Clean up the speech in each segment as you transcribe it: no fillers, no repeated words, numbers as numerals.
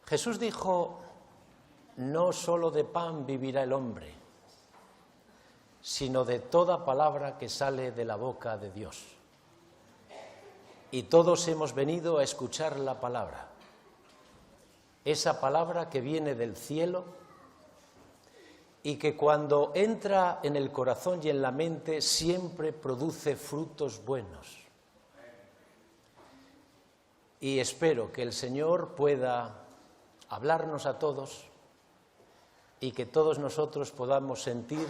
Jesús dijo, no solo de pan vivirá el hombre, sino de toda palabra que sale de la boca de Dios. Y todos hemos venido a escuchar la palabra, esa palabra que viene del cielo y que cuando entra en el corazón y en la mente siempre produce frutos buenos. Y espero que el Señor pueda hablarnos a todos y que todos nosotros podamos sentir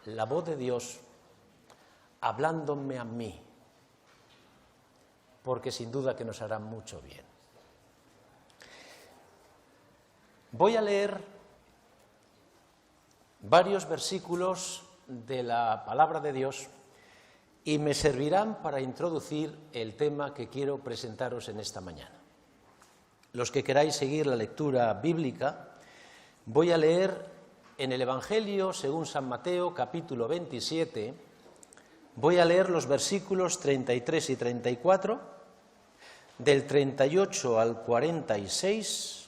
la voz de Dios hablándome a mí, porque sin duda que nos hará mucho bien. Voy a leer varios versículos de la palabra de Dios y me servirán para introducir el tema que quiero presentaros en esta mañana. Los que queráis seguir la lectura bíblica, voy a leer en el Evangelio según San Mateo, capítulo 27, voy a leer los versículos 33 y 34, del 38 al 46,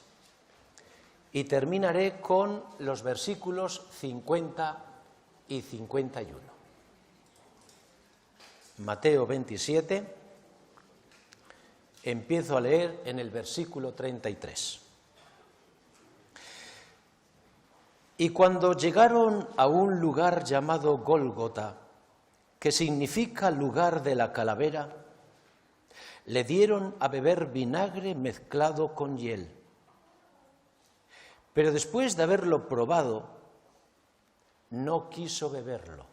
y terminaré con los versículos 50 y 51. Mateo 27, empiezo a leer en el versículo 33. Y cuando llegaron a un lugar llamado Gólgota, que significa lugar de la calavera, le dieron a beber vinagre mezclado con hiel. Pero después de haberlo probado, no quiso beberlo.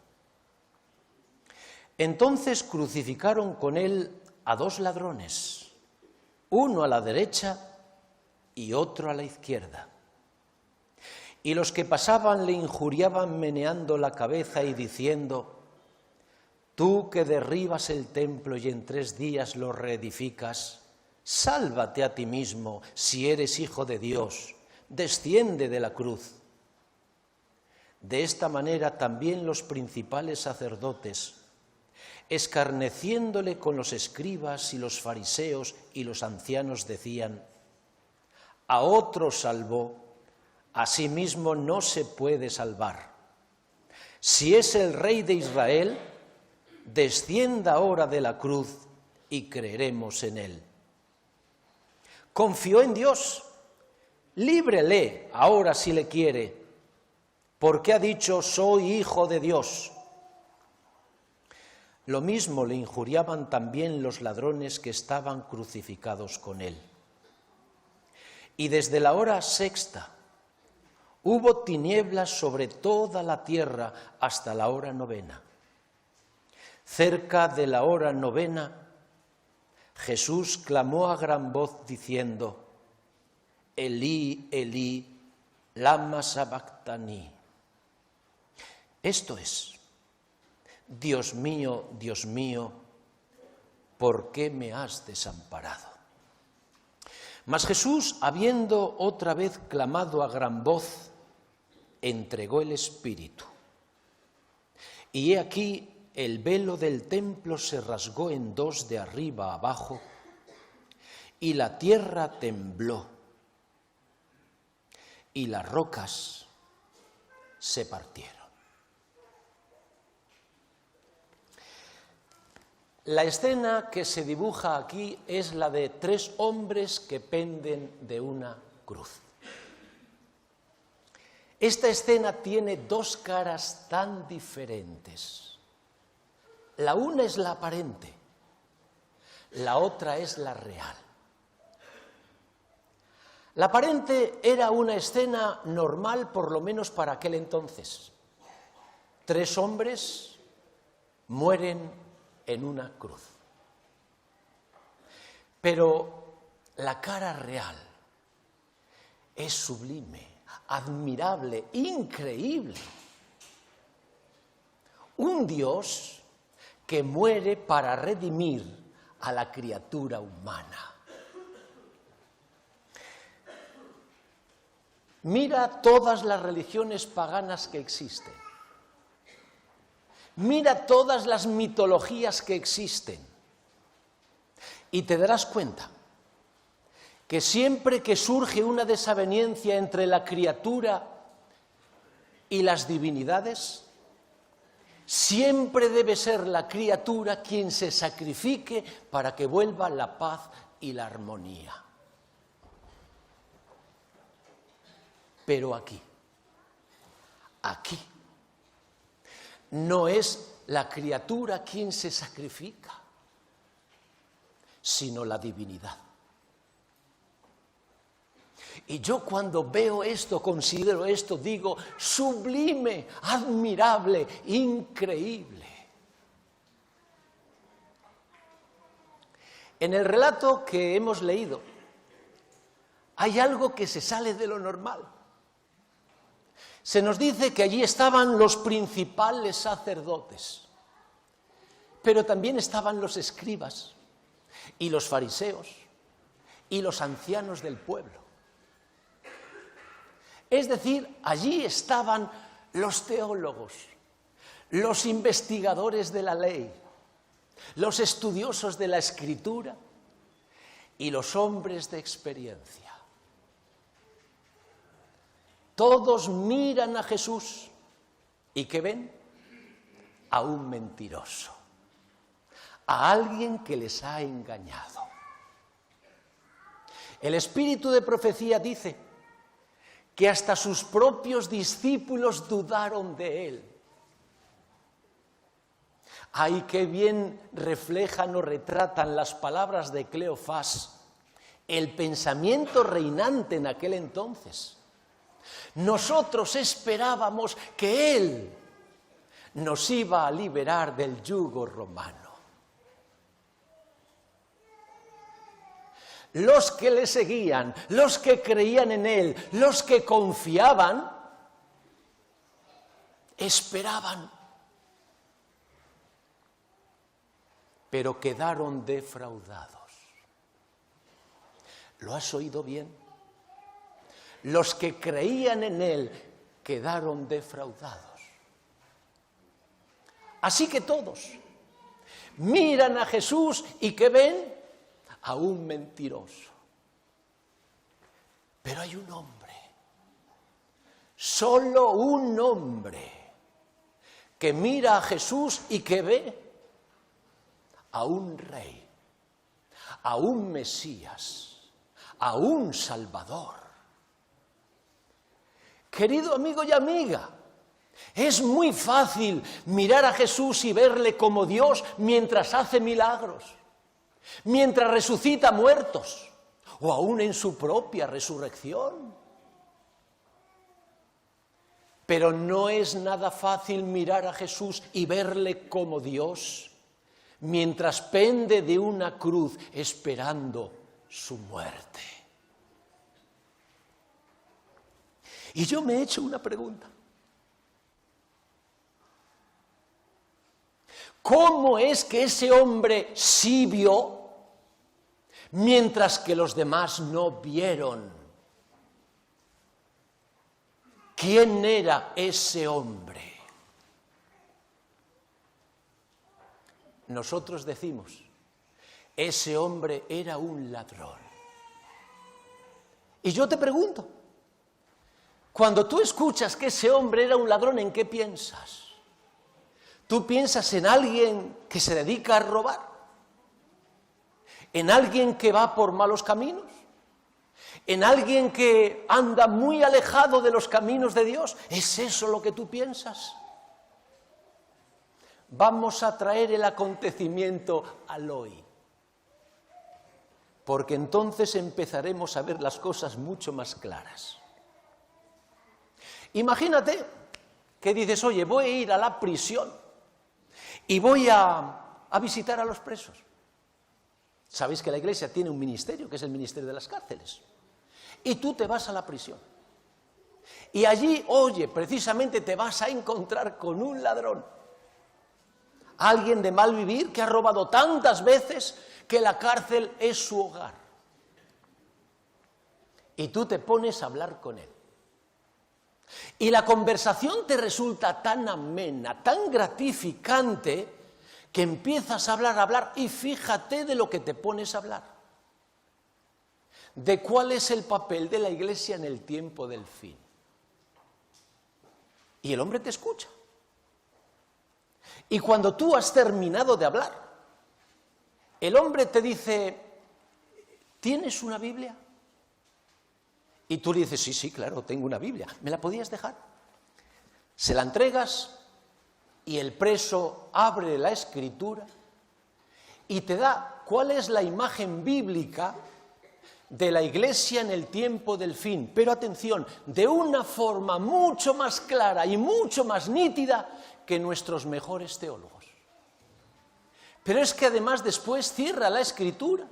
Entonces crucificaron con él a dos ladrones, uno a la derecha y otro a la izquierda. Y los que pasaban le injuriaban meneando la cabeza y diciendo, tú que derribas el templo y en 3 días lo reedificas, sálvate a ti mismo si eres hijo de Dios, desciende de la cruz. De esta manera también los principales sacerdotes, escarneciéndole con los escribas y los fariseos y los ancianos, decían, a otro salvó, a sí mismo no se puede salvar. Si es el Rey de Israel, descienda ahora de la cruz y creeremos en él. Confió en Dios, líbrele ahora si le quiere, porque ha dicho, soy hijo de Dios. Lo mismo le injuriaban también los ladrones que estaban crucificados con él. Y desde la hora 6:00 hubo tinieblas sobre toda la tierra hasta la hora 9:00. Cerca de la hora 9:00, Jesús clamó a gran voz diciendo, Elí, Elí, lama sabactani. Esto es, Dios mío, ¿por qué me has desamparado? Mas Jesús, habiendo otra vez clamado a gran voz, entregó el Espíritu. Y he aquí, el velo del templo se rasgó en 2 de arriba a abajo, y la tierra tembló, y las rocas se partieron. La escena que se dibuja aquí es la de 3 hombres que penden de una cruz. Esta escena tiene 2 caras tan diferentes. La una es la aparente, la otra es la real. La aparente era una escena normal, por lo menos para aquel entonces. 3 hombres mueren en una cruz. Pero la cara real es sublime, admirable, increíble. Un Dios que muere para redimir a la criatura humana. Mira todas las religiones paganas que existen. Mira todas las mitologías que existen y te darás cuenta que siempre que surge una desaveniencia entre la criatura y las divinidades, siempre debe ser la criatura quien se sacrifique para que vuelva la paz y la armonía. Pero aquí, no es la criatura quien se sacrifica, sino la divinidad. Y yo cuando veo esto, considero esto, digo, sublime, admirable, increíble. En el relato que hemos leído, hay algo que se sale de lo normal. Se nos dice que allí estaban los principales sacerdotes, pero también estaban los escribas y los fariseos y los ancianos del pueblo. Es decir, allí estaban los teólogos, los investigadores de la ley, los estudiosos de la Escritura y los hombres de experiencia. Todos miran a Jesús y ¿qué ven? A un mentiroso, a alguien que les ha engañado. El espíritu de profecía dice que hasta sus propios discípulos dudaron de él. Ay, qué bien reflejan o retratan las palabras de Cleofás el pensamiento reinante en aquel entonces. Nosotros esperábamos que él nos iba a liberar del yugo romano. Los que le seguían, los que creían en él, los que confiaban, esperaban, pero quedaron defraudados. ¿Lo has oído bien? Los que creían en él quedaron defraudados. Así que todos miran a Jesús y ¿qué ven? A un mentiroso. Pero hay un hombre, solo un hombre, que mira a Jesús y que ve a un rey, a un Mesías, a un Salvador. Querido amigo y amiga, es muy fácil mirar a Jesús y verle como Dios mientras hace milagros, mientras resucita muertos, o aún en su propia resurrección. Pero no es nada fácil mirar a Jesús y verle como Dios, mientras pende de una cruz esperando su muerte. Y yo me he hecho una pregunta. ¿Cómo es que ese hombre sí vio, mientras que los demás no vieron? ¿Quién era ese hombre? Nosotros decimos, ese hombre era un ladrón. Y yo te pregunto, cuando tú escuchas que ese hombre era un ladrón, ¿en qué piensas? ¿Tú piensas en alguien que se dedica a robar? ¿En alguien que va por malos caminos? ¿En alguien que anda muy alejado de los caminos de Dios? ¿Es eso lo que tú piensas? Vamos a traer el acontecimiento al hoy, porque entonces empezaremos a ver las cosas mucho más claras. Imagínate que dices, oye, voy a ir a la prisión y voy a visitar a los presos. Sabéis que la Iglesia tiene un ministerio, que es el ministerio de las cárceles. Y tú te vas a la prisión. Y allí, oye, precisamente te vas a encontrar con un ladrón. Alguien de mal vivir que ha robado tantas veces que la cárcel es su hogar. Y tú te pones a hablar con él. Y la conversación te resulta tan amena, tan gratificante, que empiezas a hablar, y fíjate de lo que te pones a hablar. de cuál es el papel de la Iglesia en el tiempo del fin. Y el hombre te escucha. Y cuando tú has terminado de hablar, el hombre te dice, ¿tienes una Biblia? Y tú le dices, sí, sí, claro, tengo una Biblia. ¿Me la podías dejar? Se la entregas y el preso abre la Escritura y te da cuál es la imagen bíblica de la Iglesia en el tiempo del fin. Pero atención, de una forma mucho más clara y mucho más nítida que nuestros mejores teólogos. Pero es que además después cierra la Escritura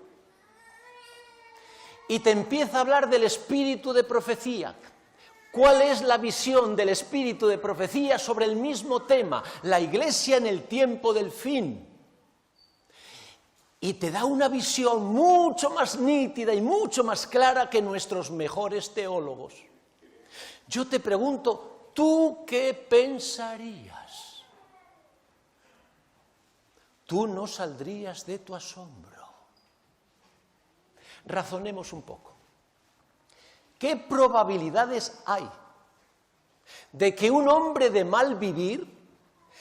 y te empieza a hablar del espíritu de profecía. ¿Cuál es la visión del espíritu de profecía sobre el mismo tema? La Iglesia en el tiempo del fin. Y te da una visión mucho más nítida y mucho más clara que nuestros mejores teólogos. Yo te pregunto, ¿tú qué pensarías? Tú no saldrías de tu asombro. Razonemos un poco. ¿Qué probabilidades hay de que un hombre de mal vivir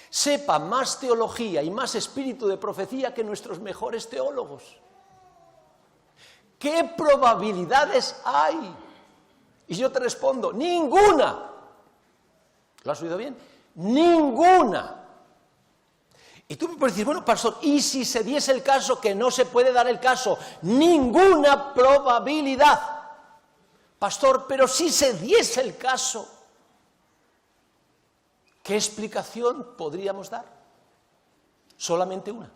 sepa más teología y más espíritu de profecía que nuestros mejores teólogos? ¿Qué probabilidades hay? Y yo te respondo, ninguna. ¿Lo has oído bien? Ninguna. Y tú me puedes decir, bueno, pastor, ¿y si se diese el caso que no se puede dar el caso? Ninguna probabilidad. Pastor, pero si se diese el caso, ¿qué explicación podríamos dar? Solamente una.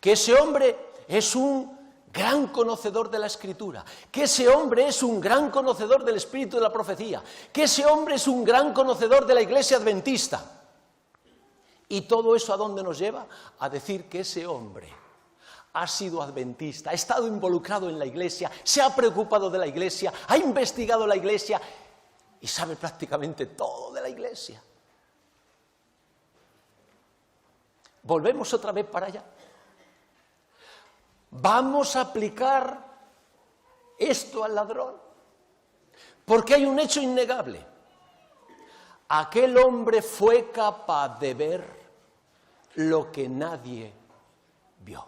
Que ese hombre es un gran conocedor de la Escritura, que ese hombre es un gran conocedor del espíritu de la profecía, que ese hombre es un gran conocedor de la Iglesia adventista. ¿Y todo eso a dónde nos lleva? A decir que ese hombre ha sido adventista, ha estado involucrado en la Iglesia, se ha preocupado de la Iglesia, ha investigado la Iglesia y sabe prácticamente todo de la Iglesia. Volvemos otra vez para allá. Vamos a aplicar esto al ladrón, porque hay un hecho innegable. Aquel hombre fue capaz de ver lo que nadie vio.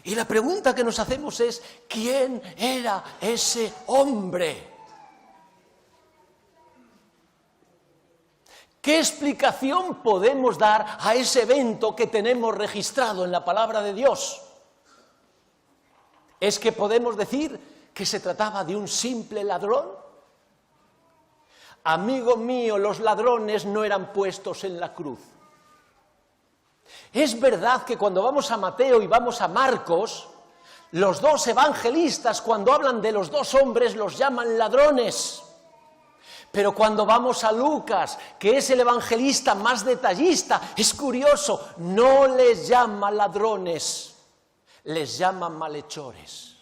Y la pregunta que nos hacemos es, ¿quién era ese hombre? ¿Qué explicación podemos dar a ese evento que tenemos registrado en la palabra de Dios? ¿Es que podemos decir que se trataba de un simple ladrón? Amigo mío, los ladrones no eran puestos en la cruz. Es verdad que cuando vamos a Mateo y vamos a Marcos, los dos evangelistas, cuando hablan de los dos hombres, los llaman ladrones. Pero cuando vamos a Lucas, que es el evangelista más detallista, es curioso, no les llama ladrones, les llama malhechores.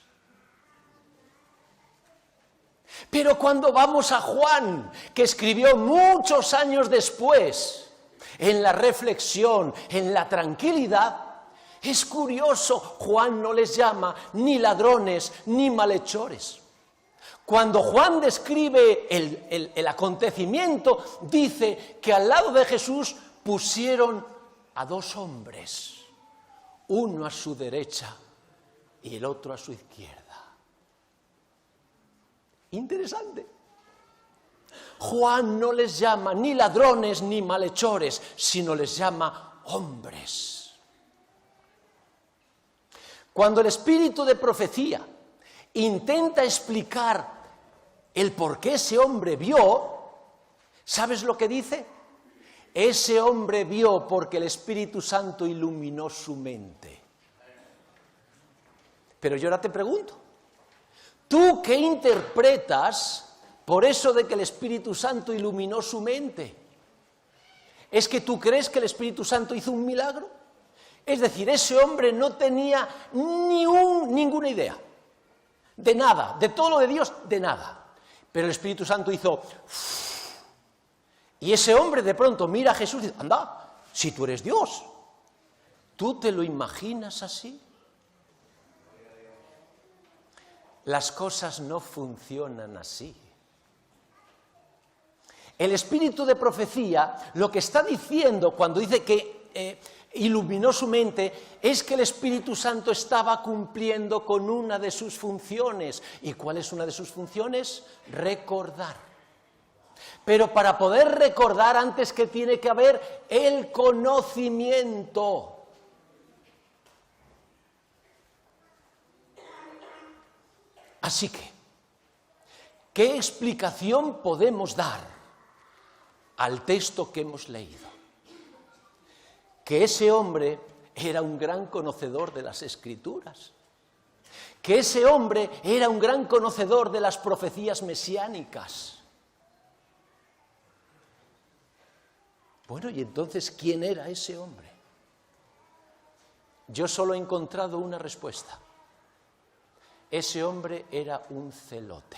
Pero cuando vamos a Juan, que escribió muchos años después, en la reflexión, en la tranquilidad, es curioso, Juan no les llama ni ladrones ni malhechores. Cuando Juan describe el acontecimiento, dice que al lado de Jesús pusieron a dos hombres, uno a su derecha y el otro a su izquierda. Interesante. Juan no les llama ni ladrones ni malhechores, sino les llama hombres. Cuando el espíritu de profecía intenta explicar el por qué ese hombre vio, ¿sabes lo que dice? Ese hombre vio porque el Espíritu Santo iluminó su mente. Pero yo ahora te pregunto, ¿tú qué interpretas por eso de que el Espíritu Santo iluminó su mente? ¿Es que tú crees que el Espíritu Santo hizo un milagro? Es decir, ese hombre no tenía ninguna idea de nada, de todo lo de Dios, de nada. Pero el Espíritu Santo hizo... Y ese hombre de pronto mira a Jesús y dice, anda, si tú eres Dios, ¿tú te lo imaginas así? las cosas no funcionan así. El espíritu de profecía lo que está diciendo cuando dice que iluminó su mente es que el Espíritu Santo estaba cumpliendo con una de sus funciones. ¿Y cuál es una de sus funciones? Recordar. Pero para poder recordar antes que tiene que haber el conocimiento. Así que, ¿qué explicación podemos dar al texto que hemos leído? Que ese hombre era un gran conocedor de las Escrituras, que ese hombre era un gran conocedor de las profecías mesiánicas. Bueno, y entonces, ¿quién era ese hombre? Yo solo he encontrado una respuesta. Ese hombre era un celote.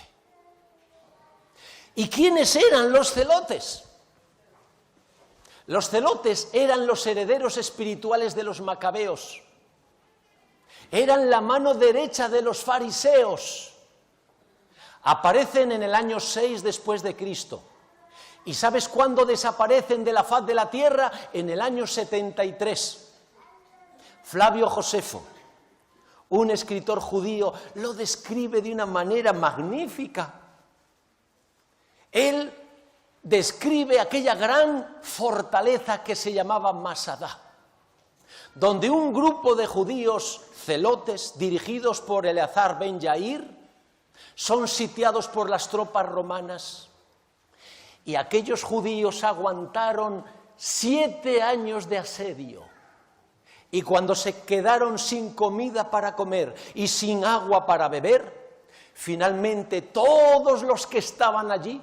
¿Y quiénes eran los celotes? Los celotes eran los herederos espirituales de los macabeos. Eran la mano derecha de los fariseos. Aparecen en el año 6 después de Cristo. ¿Y sabes cuándo desaparecen de la faz de la tierra? En el año 73. Flavio Josefo, un escritor judío, lo describe de una manera magnífica. Él describe aquella gran fortaleza que se llamaba Masada, donde un grupo de judíos celotes, dirigidos por Eleazar ben Yair, son sitiados por las tropas romanas. Y aquellos judíos aguantaron 7 años de asedio. Y cuando se quedaron sin comida para comer y sin agua para beber, finalmente todos los que estaban allí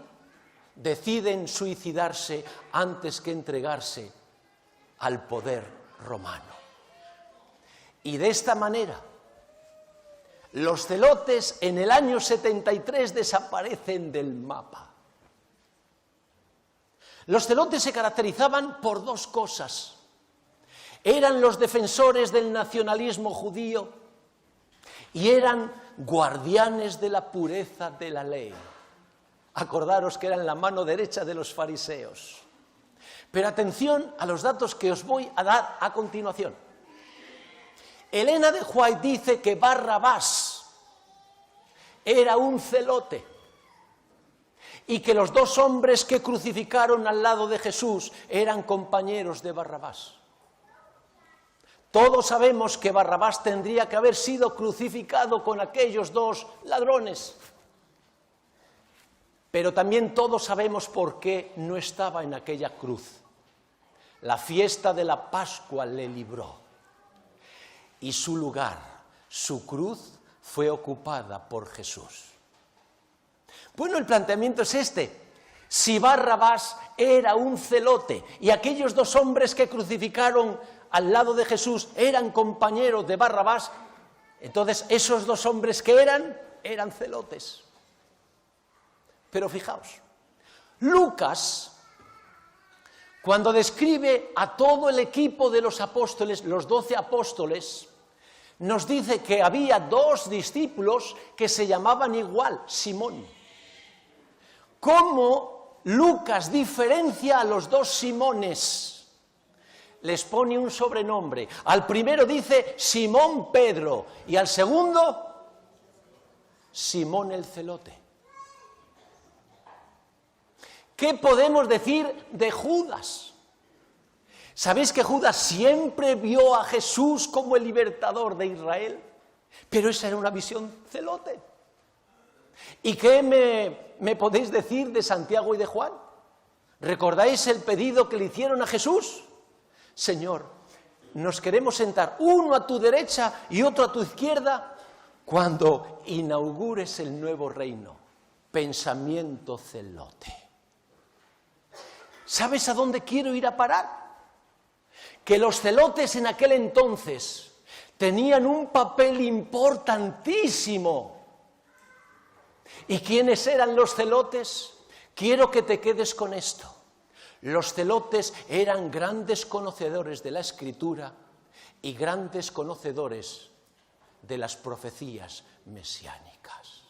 deciden suicidarse antes que entregarse al poder romano. Y de esta manera, los celotes en el año 73 desaparecen del mapa. Los celotes se caracterizaban por 2 cosas. Eran los defensores del nacionalismo judío y eran guardianes de la pureza de la ley. Acordaros que eran la mano derecha de los fariseos. Pero atención a los datos que os voy a dar a continuación. Elena de White dice que Barrabás era un celote y que los 2 hombres que crucificaron al lado de Jesús eran compañeros de Barrabás. Todos sabemos que Barrabás tendría que haber sido crucificado con aquellos 2 ladrones. Pero también todos sabemos por qué no estaba en aquella cruz. La fiesta de la Pascua le libró. Y su lugar, su cruz, fue ocupada por Jesús. Bueno, el planteamiento es este. Si Barrabás era un celote y aquellos 2 hombres que crucificaron al lado de Jesús eran compañeros de Barrabás, entonces esos 2 hombres que eran celotes. Pero fijaos, Lucas, cuando describe a todo el equipo de los apóstoles, los 12 apóstoles, nos dice que había 2 discípulos que se llamaban igual, Simón. ¿Cómo Lucas diferencia a los 2 Simones? Les pone un sobrenombre. Al primero dice Simón Pedro y al segundo Simón el celote. ¿Qué podemos decir de Judas? ¿Sabéis que Judas siempre vio a Jesús como el libertador de Israel? Pero esa era una visión celote. ¿Y qué me podéis decir de Santiago y de Juan? ¿Recordáis el pedido que le hicieron a Jesús? Señor, nos queremos sentar uno a tu derecha y otro a tu izquierda cuando inaugures el nuevo reino. Pensamiento celote. ¿Sabes a dónde quiero ir a parar? Que los celotes en aquel entonces tenían un papel importantísimo. ¿Y quiénes eran los celotes? Quiero que te quedes con esto. Los celotes eran grandes conocedores de la Escritura y grandes conocedores de las profecías mesiánicas.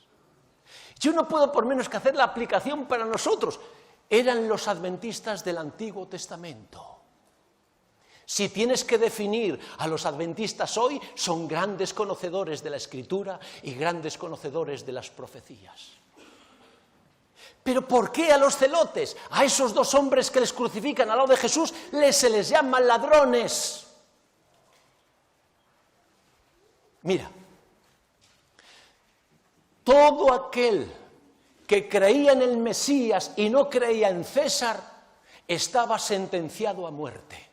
Yo no puedo por menos que hacer la aplicación para nosotros. Eran los adventistas del Antiguo Testamento. Si tienes que definir a los adventistas hoy, son grandes conocedores de la Escritura y grandes conocedores de las profecías. Pero ¿por qué a los celotes, a esos dos hombres que les crucifican al lado de Jesús, se les llama ladrones? Mira, todo aquel que creía en el Mesías y no creía en César, estaba sentenciado a muerte.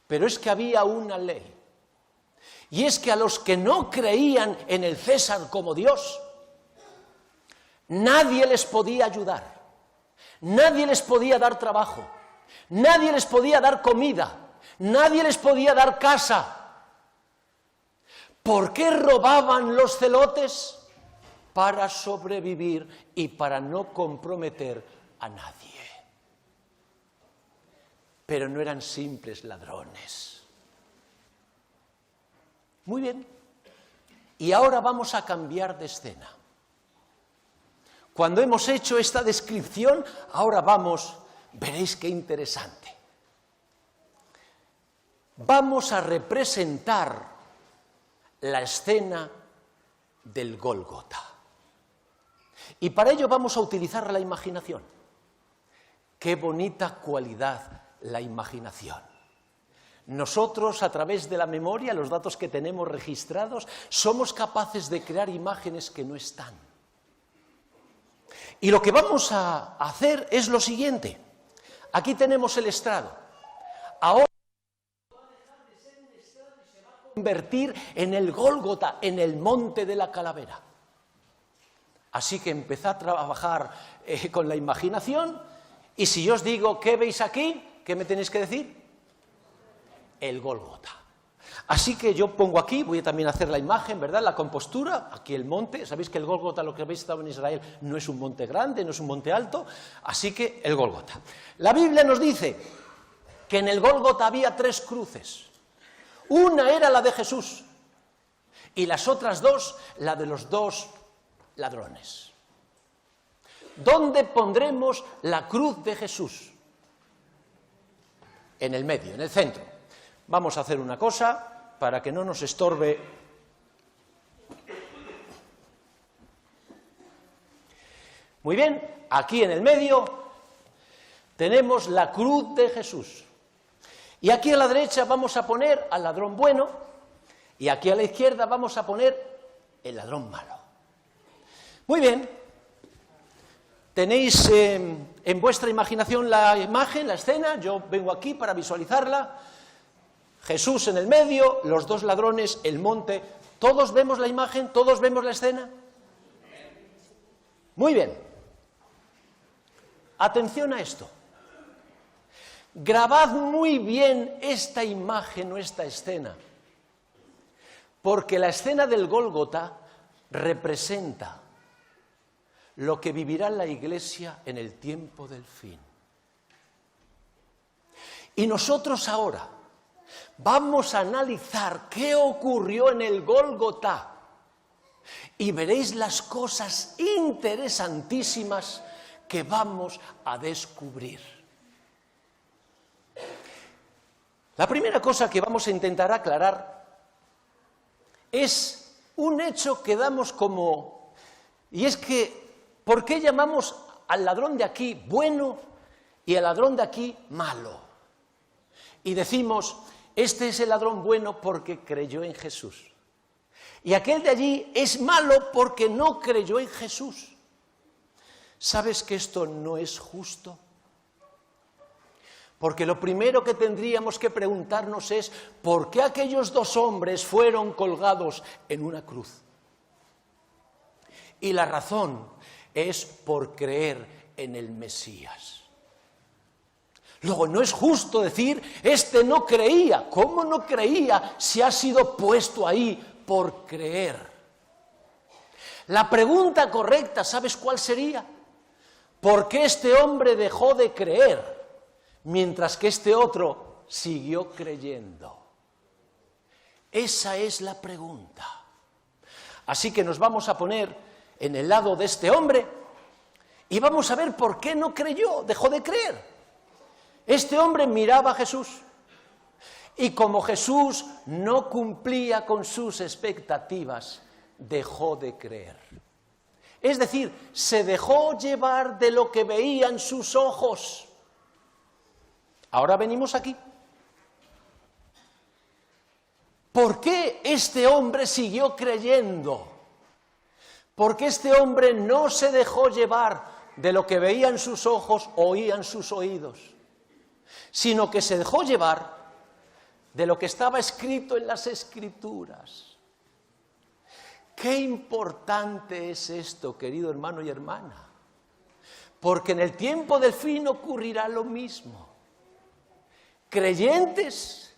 Pero es que había una ley, y es que a los que no creían en el César como Dios, nadie les podía ayudar, nadie les podía dar trabajo, nadie les podía dar comida, nadie les podía dar casa. ¿Por qué robaban los celotes? Para sobrevivir y para no comprometer a nadie. Pero no eran simples ladrones. Muy bien. Y ahora vamos a cambiar de escena. Cuando hemos hecho esta descripción, ahora veréis qué interesante. Vamos a representar la escena del Gólgota. Y para ello vamos a utilizar la imaginación. Qué bonita cualidad la imaginación. Nosotros, a través de la memoria, los datos que tenemos registrados, somos capaces de crear imágenes que no están. Y lo que vamos a hacer es lo siguiente. Aquí tenemos el estrado. Ahora va a dejar de ser un estrado y se va a convertir en el Gólgota, en el monte de la calavera. Así que empezad a trabajar con la imaginación, y si yo os digo, ¿qué veis aquí?, ¿qué me tenéis que decir? El Gólgota. Así que yo pongo aquí, voy a también hacer la imagen, ¿verdad?, la compostura, aquí el monte. Sabéis que el Gólgota, lo que habéis estado en Israel, no es un monte grande, no es un monte alto, así que el Gólgota. La Biblia nos dice que en el Gólgota había 3 cruces. Una era la de Jesús y las otras 2, la de los 2 ladrones. ¿Dónde pondremos la cruz de Jesús? En el medio, en el centro. Vamos a hacer una cosa para que no nos estorbe. Muy bien, aquí en el medio tenemos la cruz de Jesús. Y aquí a la derecha vamos a poner al ladrón bueno, y aquí a la izquierda vamos a poner el ladrón malo. Muy bien. Tenéis en vuestra imaginación la imagen, la escena. Yo vengo aquí para visualizarla. Jesús en el medio, los 2 ladrones, el monte. ¿Todos vemos la imagen? ¿Todos vemos la escena? Muy bien. Atención a esto. Grabad muy bien esta imagen o esta escena, porque la escena del Gólgota representa lo que vivirá la Iglesia en el tiempo del fin. Y nosotros ahora vamos a analizar qué ocurrió en el Gólgota y veréis las cosas interesantísimas que vamos a descubrir. La primera cosa que vamos a intentar aclarar es un hecho que damos como... Y es que, ¿por qué llamamos al ladrón de aquí bueno y al ladrón de aquí malo? Y decimos, este es el ladrón bueno porque creyó en Jesús. Y aquel de allí es malo porque no creyó en Jesús. ¿Sabes que esto no es justo? Porque lo primero que tendríamos que preguntarnos es, ¿por qué aquellos 2 hombres fueron colgados en una cruz? Y la razón es por creer en el Mesías. Luego, no es justo decir, este no creía. ¿Cómo no creía si ha sido puesto ahí por creer? La pregunta correcta, ¿sabes cuál sería? ¿Por qué este hombre dejó de creer mientras que este otro siguió creyendo? Esa es la pregunta. Así que nos vamos a poner en el lado de este hombre y vamos a ver por qué no creyó, dejó de creer. Este hombre miraba a Jesús y como Jesús no cumplía con sus expectativas, dejó de creer. Es decir, se dejó llevar de lo que veían sus ojos. Ahora venimos aquí. ¿Por qué este hombre siguió creyendo? ¿Por qué este hombre no se dejó llevar de lo que veían sus ojos, oían sus oídos? Sino que se dejó llevar de lo que estaba escrito en las Escrituras. Qué importante es esto, querido hermano y hermana, porque en el tiempo del fin ocurrirá lo mismo. Creyentes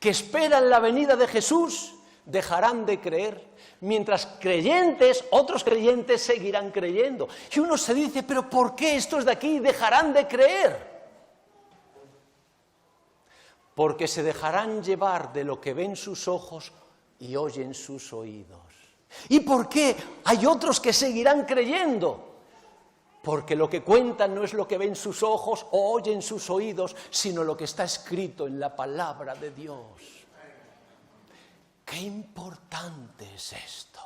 que esperan la venida de Jesús dejarán de creer, mientras creyentes, otros creyentes seguirán creyendo. Y uno se dice, pero ¿por qué estos de aquí dejarán de creer? Porque se dejarán llevar de lo que ven sus ojos y oyen sus oídos. ¿Y por qué hay otros que seguirán creyendo? Porque lo que cuentan no es lo que ven sus ojos o oyen sus oídos, sino lo que está escrito en la palabra de Dios. Qué importante es esto.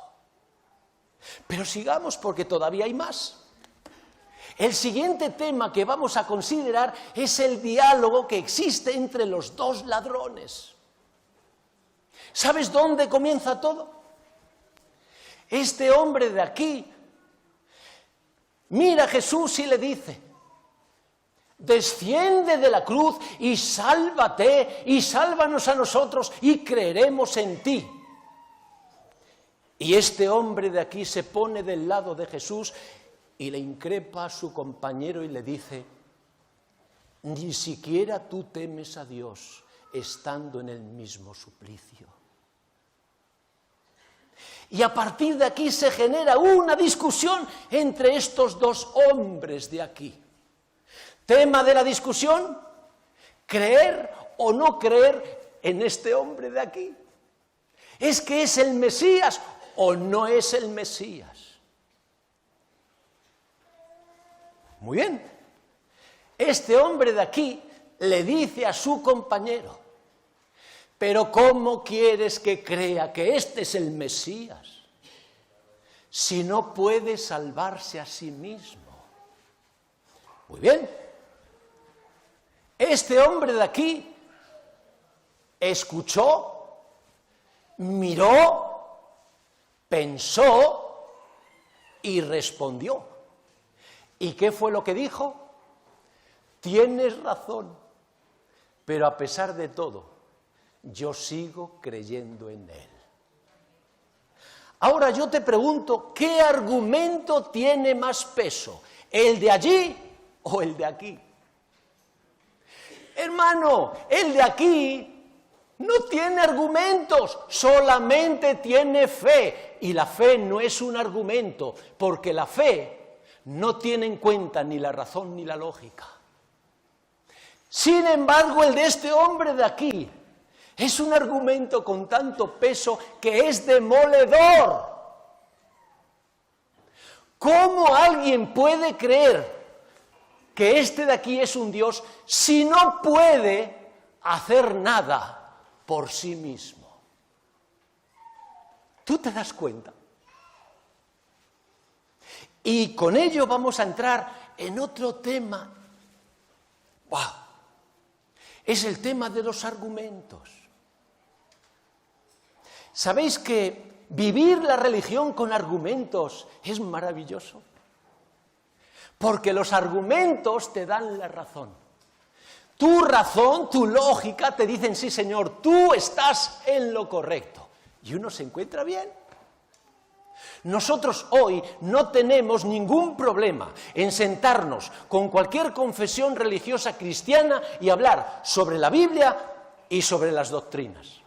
Pero sigamos porque todavía hay más. El siguiente tema que vamos a considerar es el diálogo que existe entre los dos ladrones. ¿Sabes dónde comienza todo? Este hombre de aquí mira a Jesús y le dice, desciende de la cruz y sálvate y sálvanos a nosotros y creeremos en ti. Y este hombre de aquí se pone del lado de Jesús y le increpa a su compañero y le dice, ni siquiera tú temes a Dios estando en el mismo suplicio. Y a partir de aquí se genera una discusión entre estos dos hombres de aquí. Tema de la discusión, creer o no creer en este hombre de aquí. ¿Es que es el Mesías o no es el Mesías? Muy bien. Este hombre de aquí le dice a su compañero, pero ¿cómo quieres que crea que este es el Mesías si no puede salvarse a sí mismo? Muy bien. Este hombre de aquí escuchó, miró, pensó y respondió. ¿Y qué fue lo que dijo? Tienes razón, pero a pesar de todo, yo sigo creyendo en Él. Ahora yo te pregunto, ¿qué argumento tiene más peso? ¿El de allí o el de aquí? Hermano, el de aquí no tiene argumentos, solamente tiene fe. Y la fe no es un argumento, porque la fe no tiene en cuenta ni la razón ni la lógica. Sin embargo, el de este hombre de aquí es un argumento con tanto peso que es demoledor. ¿Cómo alguien puede creer que este de aquí es un Dios si no puede hacer nada por sí mismo? ¿Tú te das cuenta? Y con ello vamos a entrar en otro tema. ¡Wow! Es el tema de los argumentos. ¿Sabéis que vivir la religión con argumentos es maravilloso? Porque los argumentos te dan la razón. Tu razón, tu lógica te dicen, sí señor, tú estás en lo correcto. Y uno se encuentra bien. Nosotros hoy no tenemos ningún problema en sentarnos con cualquier confesión religiosa cristiana y hablar sobre la Biblia y sobre las doctrinas.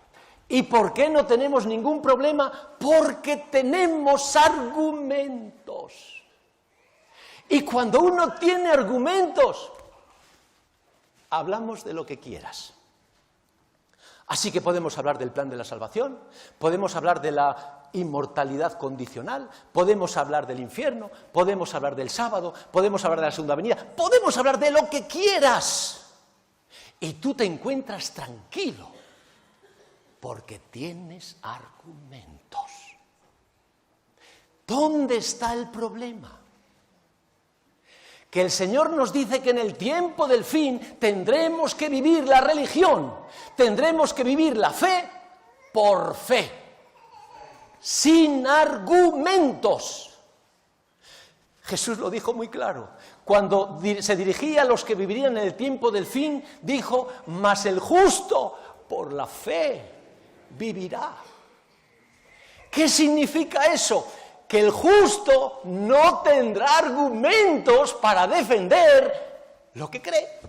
¿Y por qué no tenemos ningún problema? Porque tenemos argumentos. Y cuando uno tiene argumentos, hablamos de lo que quieras. Así que podemos hablar del plan de la salvación, podemos hablar de la inmortalidad condicional, podemos hablar del infierno, podemos hablar del sábado, podemos hablar de la segunda venida, podemos hablar de lo que quieras. Y tú te encuentras tranquilo, porque tienes argumentos. ¿Dónde está el problema? Que el Señor nos dice que en el tiempo del fin tendremos que vivir la religión, tendremos que vivir la fe por fe, sin argumentos. Jesús lo dijo muy claro. Cuando se dirigía a los que vivirían en el tiempo del fin, dijo: mas el justo por la fe vivirá. ¿Qué significa eso? Que el justo no tendrá argumentos para defender lo que cree.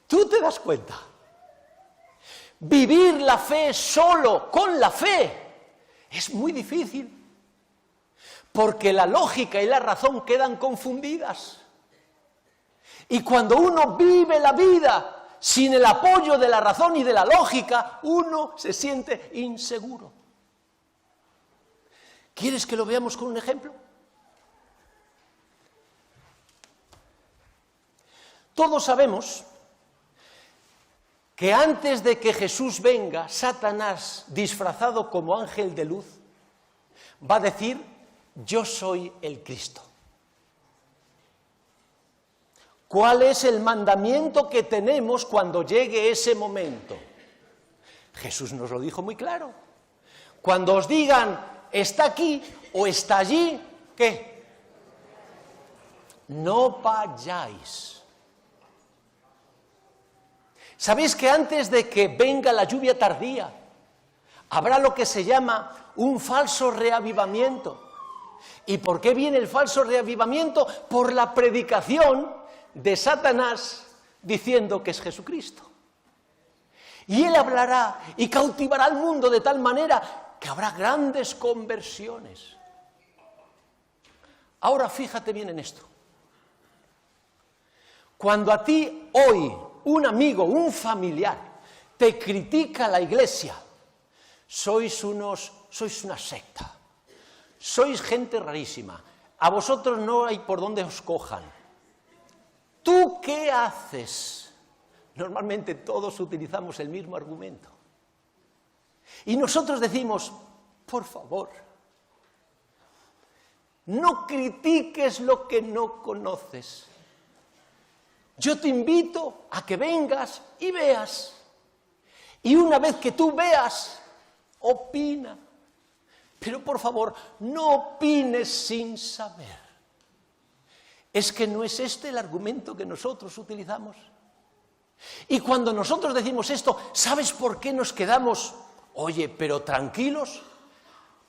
¿Tú te das cuenta? Vivir la fe solo con la fe es muy difícil, porque la lógica y la razón quedan confundidas. Y cuando uno vive la vida sin el apoyo de la razón y de la lógica, uno se siente inseguro. ¿Quieres que lo veamos con un ejemplo? Todos sabemos que antes de que Jesús venga, Satanás, disfrazado como ángel de luz, va a decir: yo soy el Cristo. ¿Cuál es el mandamiento que tenemos cuando llegue ese momento? Jesús nos lo dijo muy claro. Cuando os digan: está aquí o está allí, ¿qué? No vayáis. ¿Sabéis que antes de que venga la lluvia tardía, habrá lo que se llama un falso reavivamiento? ¿Y por qué viene el falso reavivamiento? Por la predicación de Satanás diciendo que es Jesucristo. Y él hablará y cautivará al mundo de tal manera que habrá grandes conversiones. Ahora fíjate bien en esto. Cuando a ti hoy un amigo, un familiar, te critica la iglesia, sois una secta, sois gente rarísima, a vosotros no hay por dónde os cojan. ¿Tú qué haces? Normalmente todos utilizamos el mismo argumento. Y nosotros decimos: por favor, no critiques lo que no conoces. Yo te invito a que vengas y veas. Y una vez que tú veas, opina. Pero por favor, no opines sin saber. ¿Es que no es este el argumento que nosotros utilizamos? Y cuando nosotros decimos esto, ¿sabes por qué nos quedamos, oye, pero tranquilos?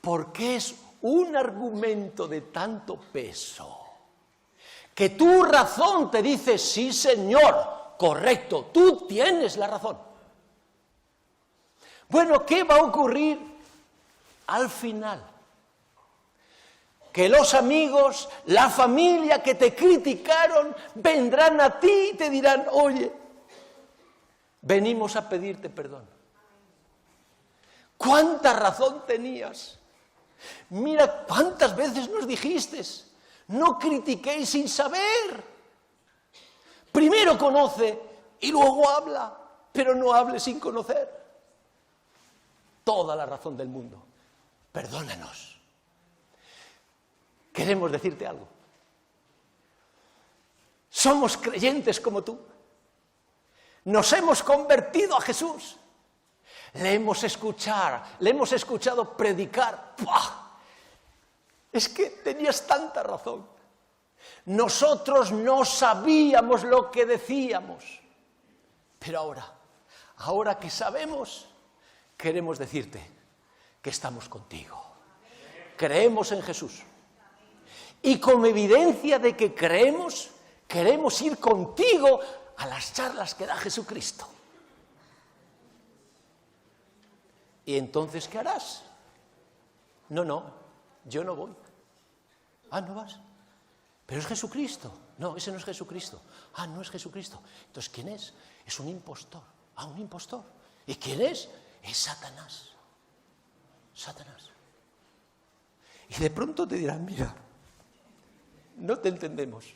Porque es un argumento de tanto peso, que tu razón te dice: sí, señor, correcto, tú tienes la razón. Bueno, ¿qué va a ocurrir al final? Que los amigos, la familia que te criticaron, vendrán a ti y te dirán: oye, venimos a pedirte perdón. ¿Cuánta razón tenías? Mira cuántas veces nos dijiste: no critiquéis sin saber. Primero conoce y luego habla, pero no hable sin conocer. Toda la razón del mundo. Perdónanos. Queremos decirte algo. Somos creyentes como tú. Nos hemos convertido a Jesús. Le hemos escuchado predicar. ¡Pah! Es que tenías tanta razón. Nosotros no sabíamos lo que decíamos. Pero ahora que sabemos, queremos decirte que estamos contigo. Creemos en Jesús. Y como evidencia de que creemos, queremos ir contigo a las charlas que da Jesucristo. ¿Y entonces qué harás? No, yo no voy. Ah, ¿no vas? Pero es Jesucristo. No, ese no es Jesucristo. Ah, no es Jesucristo. Entonces, ¿quién es? Es un impostor. Ah, un impostor. ¿Y quién es? es Satanás. Satanás. Y de pronto te dirán, mira, no te entendemos.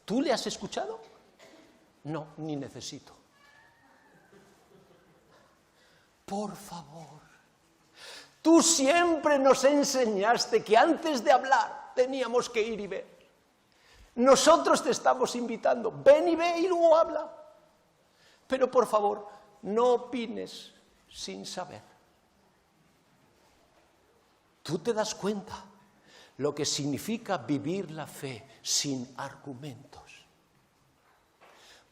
¿Tú le has escuchado? No, ni necesito. Por favor, tú siempre nos enseñaste que antes de hablar teníamos que ir y ver. Nosotros te estamos invitando, ven y ve y luego habla. Pero por favor, no opines sin saber. ¿Tú te das cuenta lo que significa vivir la fe sin argumentos?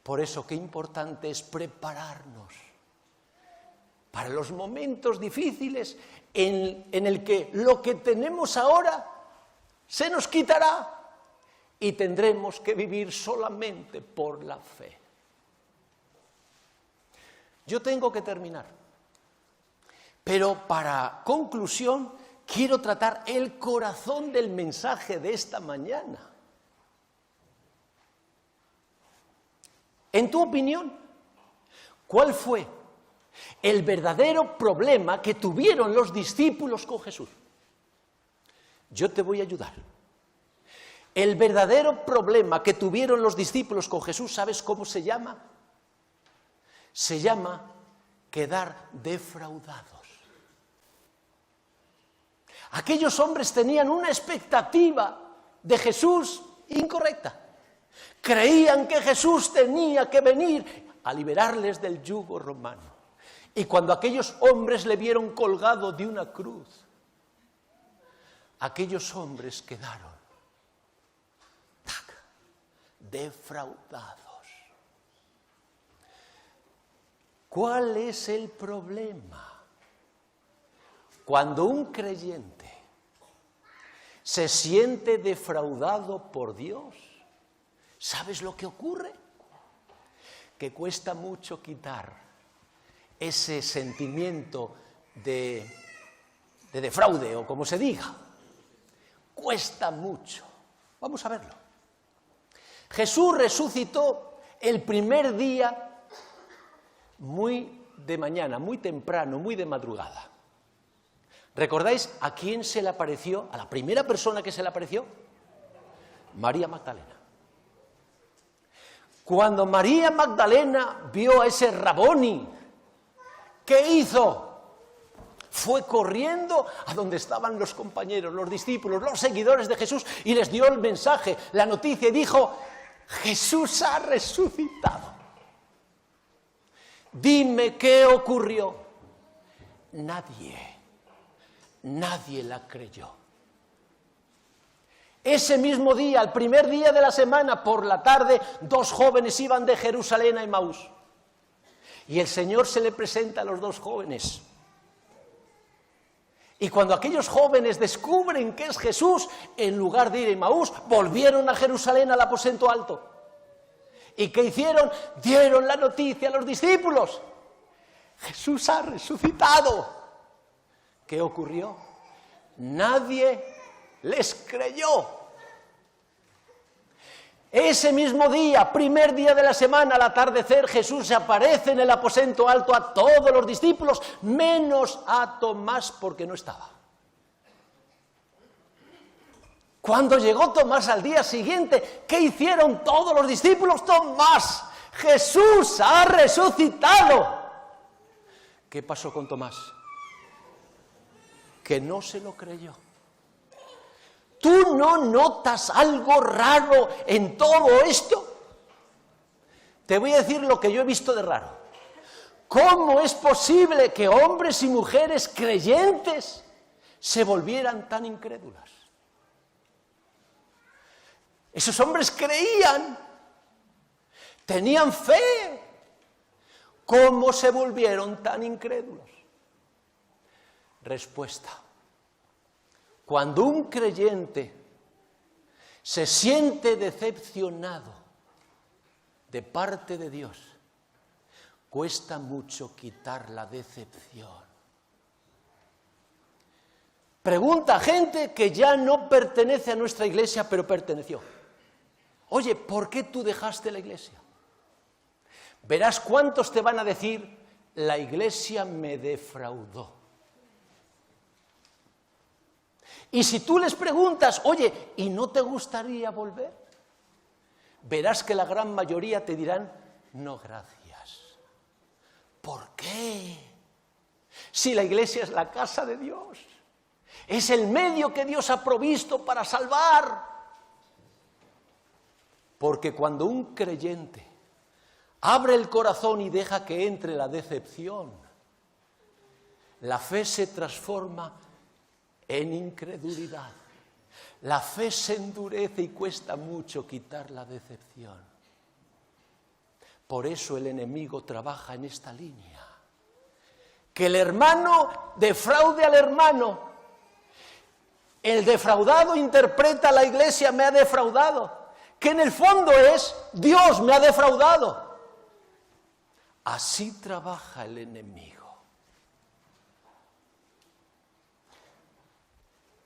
Por eso qué importante es prepararnos para los momentos difíciles en el que lo que tenemos ahora se nos quitará y tendremos que vivir solamente por la fe. Yo tengo que terminar, pero para conclusión quiero tratar el corazón del mensaje de esta mañana. En tu opinión, ¿cuál fue el verdadero problema que tuvieron los discípulos con Jesús? Yo te voy a ayudar. El verdadero problema que tuvieron los discípulos con Jesús, ¿sabes cómo se llama? Se llama quedar defraudados. Aquellos hombres tenían una expectativa de Jesús incorrecta. Creían que Jesús tenía que venir a liberarles del yugo romano. Y cuando aquellos hombres le vieron colgado de una cruz, aquellos hombres quedaron defraudados. ¿Cuál es el problema? Cuando un creyente se siente defraudado por Dios, ¿sabes lo que ocurre? Que cuesta mucho quitar ese sentimiento de defraude, o como se diga. Cuesta mucho. Vamos a verlo. Jesús resucitó el primer día muy de mañana, muy temprano, muy de madrugada. ¿Recordáis a quién se le apareció? ¿A la primera persona que se le apareció? María Magdalena. Cuando María Magdalena vio a ese Raboni, ¿qué hizo? Fue corriendo a donde estaban los compañeros, los discípulos, los seguidores de Jesús y les dio el mensaje, la noticia, y dijo: Jesús ha resucitado. Dime qué ocurrió. Nadie la creyó. Ese mismo día, el primer día de la semana, por la tarde, 2 jóvenes iban de Jerusalén a Emaús. Y el Señor se le presenta a los 2 jóvenes. Y cuando aquellos jóvenes descubren que es Jesús, en lugar de ir a Emaús, volvieron a Jerusalén al aposento alto. ¿Y qué hicieron? Dieron la noticia a los discípulos. Jesús ha resucitado. ¿Qué ocurrió? Nadie les creyó. Ese mismo día, primer día de la semana, al atardecer, Jesús se aparece en el aposento alto a todos los discípulos, menos a Tomás, porque no estaba. Cuando llegó Tomás al día siguiente, ¿qué hicieron todos los discípulos? Tomás, Jesús ha resucitado. ¿Qué pasó con Tomás? Que no se lo creyó. ¿Tú no notas algo raro en todo esto? Te voy a decir lo que yo he visto de raro. ¿Cómo es posible que hombres y mujeres creyentes se volvieran tan incrédulas? Esos hombres creían, tenían fe. ¿Cómo se volvieron tan incrédulos? Respuesta: cuando un creyente se siente decepcionado de parte de Dios, cuesta mucho quitar la decepción. Pregunta a gente que ya no pertenece a nuestra iglesia, pero perteneció. Oye, ¿por qué tú dejaste la iglesia? Verás cuántos te van a decir la iglesia me defraudó. Y si tú les preguntas, oye, ¿y no te gustaría volver? Verás que la gran mayoría te dirán, no, gracias. ¿Por qué? Si la iglesia es la casa de Dios, es el medio que Dios ha provisto para salvar. Porque cuando un creyente abre el corazón y deja que entre la decepción, la fe se transforma en incredulidad. La fe se endurece y cuesta mucho quitar la decepción. Por eso el enemigo trabaja en esta línea. Que el hermano defraude al hermano. El defraudado interpreta: la iglesia me ha defraudado. Que en el fondo es: Dios me ha defraudado. Así trabaja el enemigo.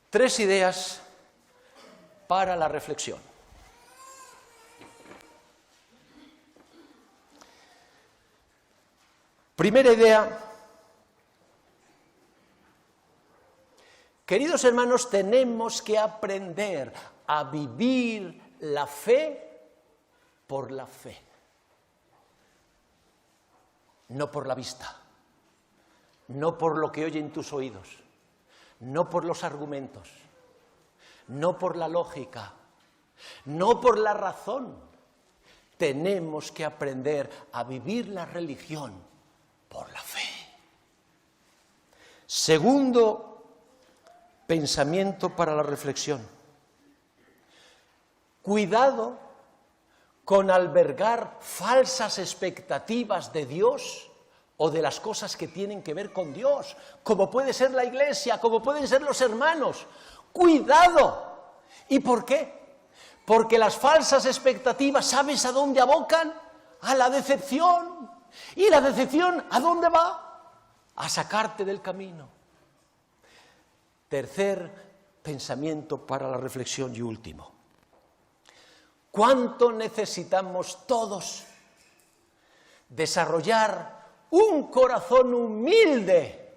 3 ideas para la reflexión. Primera idea. Queridos hermanos, tenemos que aprender a vivir la fe por la fe, no por la vista, no por lo que oyen tus oídos, no por los argumentos, no por la lógica, no por la razón. Tenemos que aprender a vivir la religión por la fe. Segundo pensamiento para la reflexión. Cuidado con albergar falsas expectativas de Dios o de las cosas que tienen que ver con Dios, como puede ser la iglesia, como pueden ser los hermanos. ¡Cuidado! ¿Y por qué? Porque las falsas expectativas, ¿sabes a dónde abocan? A la decepción. ¿Y la decepción a dónde va? A sacarte del camino. Tercer pensamiento para la reflexión y último. ¿Cuánto necesitamos todos desarrollar un corazón humilde?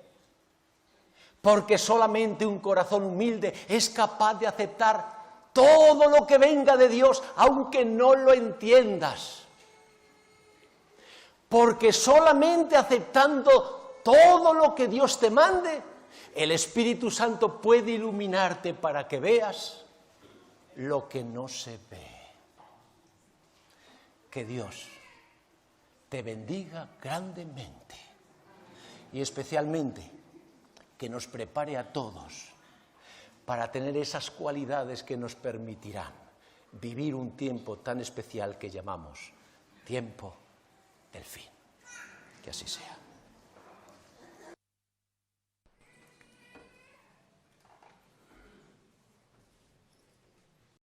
Porque solamente un corazón humilde es capaz de aceptar todo lo que venga de Dios, aunque no lo entiendas. Porque solamente aceptando todo lo que Dios te mande, el Espíritu Santo puede iluminarte para que veas lo que no se ve. Que Dios te bendiga grandemente y especialmente que nos prepare a todos para tener esas cualidades que nos permitirán vivir un tiempo tan especial que llamamos tiempo del fin. Que así sea.